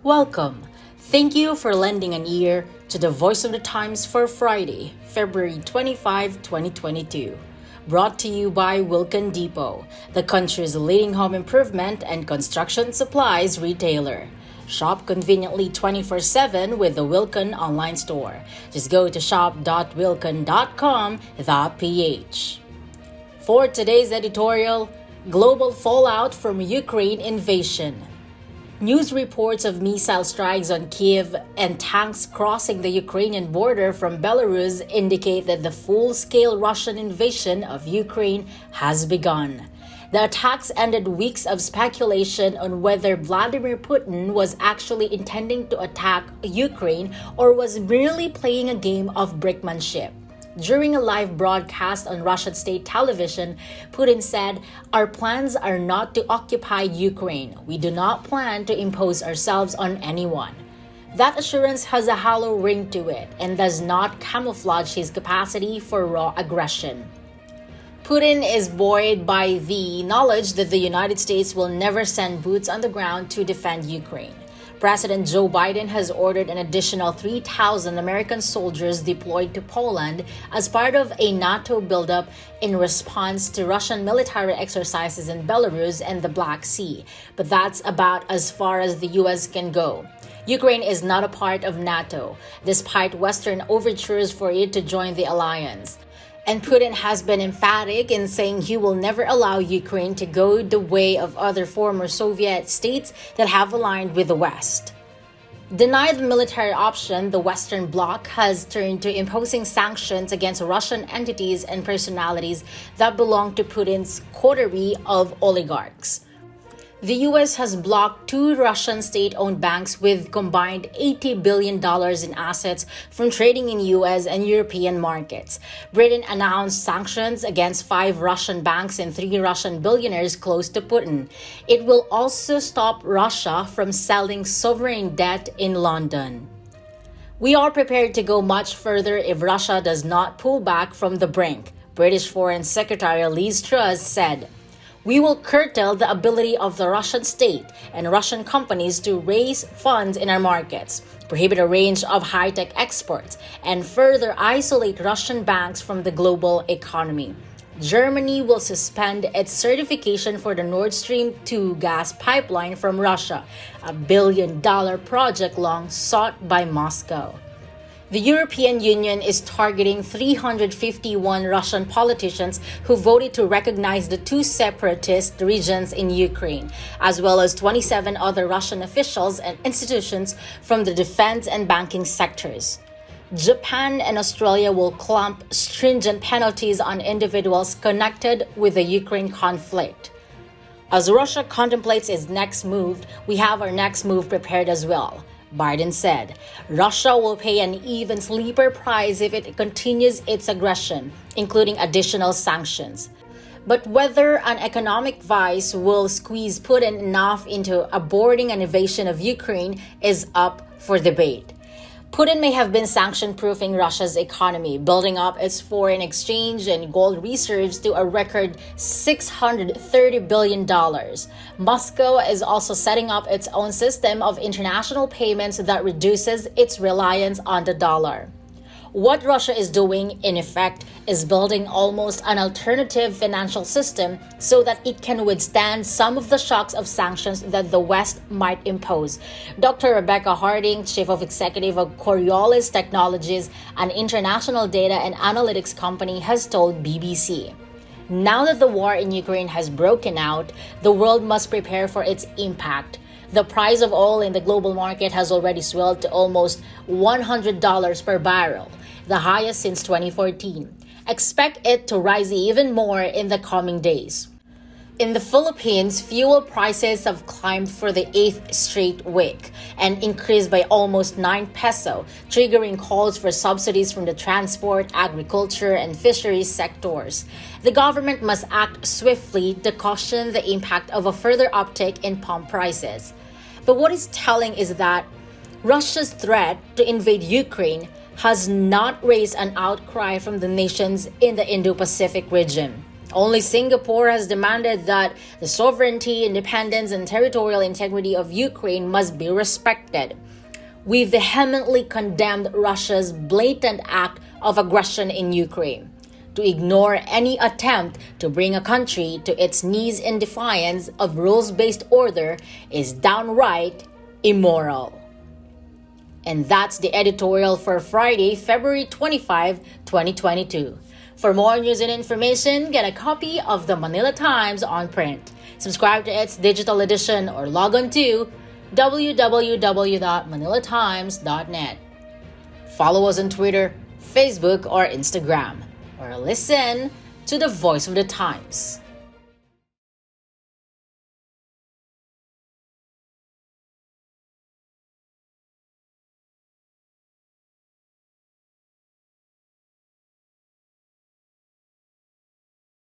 Welcome. Thank you for lending an ear to the Voice of the Times for Friday, February 25, 2022. Brought to you by Wilkin Depot, the country's leading home improvement and construction supplies retailer. Shop conveniently 24/7 with the Wilkin online store. Just go to shop.wilkin.com.ph. For today's editorial, Global Fallout from Ukraine Invasion. News reports of missile strikes on Kiev and tanks crossing the Ukrainian border from Belarus indicate that the full-scale Russian invasion of Ukraine has begun. The attacks ended weeks of speculation on whether Vladimir Putin was actually intending to attack Ukraine or was merely playing a game of brinkmanship. During a live broadcast on Russian state television, Putin said, "Our plans are not to occupy Ukraine. We do not plan to impose ourselves on anyone." That assurance has a hollow ring to it and does not camouflage his capacity for raw aggression. Putin is buoyed by the knowledge that the United States will never send boots on the ground to defend Ukraine. President Joe Biden has ordered an additional 3,000 American soldiers deployed to Poland as part of a NATO buildup in response to Russian military exercises in Belarus and the Black Sea. But that's about as far as the U.S. can go. Ukraine is not a part of NATO, despite Western overtures for it to join the alliance. And Putin has been emphatic in saying he will never allow Ukraine to go the way of other former Soviet states that have aligned with the West. Denied the military option, the Western Bloc has turned to imposing sanctions against Russian entities and personalities that belong to Putin's coterie of oligarchs. The U.S. has blocked two Russian state-owned banks with combined $80 billion in assets from trading in U.S. and European markets. Britain announced sanctions against 5 Russian banks and 3 Russian billionaires close to Putin. It will also stop Russia from selling sovereign debt in London. We are prepared to go much further if Russia does not pull back from the brink, British Foreign Secretary Liz Truss said. We will curtail the ability of the Russian state and Russian companies to raise funds in our markets, prohibit a range of high-tech exports, and further isolate Russian banks from the global economy. Germany will suspend its certification for the Nord Stream 2 gas pipeline from Russia, a billion-dollar project long sought by Moscow. The European Union is targeting 351 Russian politicians who voted to recognize the 2 separatist regions in Ukraine, as well as 27 other Russian officials and institutions from the defense and banking sectors. Japan and Australia will clamp stringent penalties on individuals connected with the Ukraine conflict. As Russia contemplates its next move, we have our next move prepared as well. Biden said, Russia will pay an even steeper price if it continues its aggression, including additional sanctions. But whether an economic vice will squeeze Putin enough into aborting an invasion of Ukraine is up for debate. Putin may have been sanction-proofing Russia's economy, building up its foreign exchange and gold reserves to a record $630 billion. Moscow is also setting up its own system of international payments that reduces its reliance on the dollar. What Russia is doing, in effect, is building almost an alternative financial system so that it can withstand some of the shocks of sanctions that the West might impose. Dr. Rebecca Harding, Chief of Executive of Coriolis Technologies, an international data and analytics company, has told BBC. Now that the war in Ukraine has broken out, the world must prepare for its impact. The price of oil in the global market has already swelled to almost $100 per barrel, the highest since 2014. Expect it to rise even more in the coming days. In the Philippines, fuel prices have climbed for the 8th straight week and increased by almost 9 peso, triggering calls for subsidies from the transport, agriculture, and fisheries sectors. The government must act swiftly to cushion the impact of a further uptick in pump prices. But what is telling is that Russia's threat to invade Ukraine has not raised an outcry from the nations in the Indo-Pacific region. Only Singapore has demanded that the sovereignty, independence, and territorial integrity of Ukraine must be respected. We vehemently condemned Russia's blatant act of aggression in Ukraine. To ignore any attempt to bring a country to its knees in defiance of rules-based order is downright immoral. And that's the editorial for Friday, February 25, 2022. For more news and information, get a copy of the Manila Times on print. Subscribe to its digital edition or log on to www.manilatimes.net. Follow us on Twitter, Facebook, or Instagram, or listen to the Voice of the Times.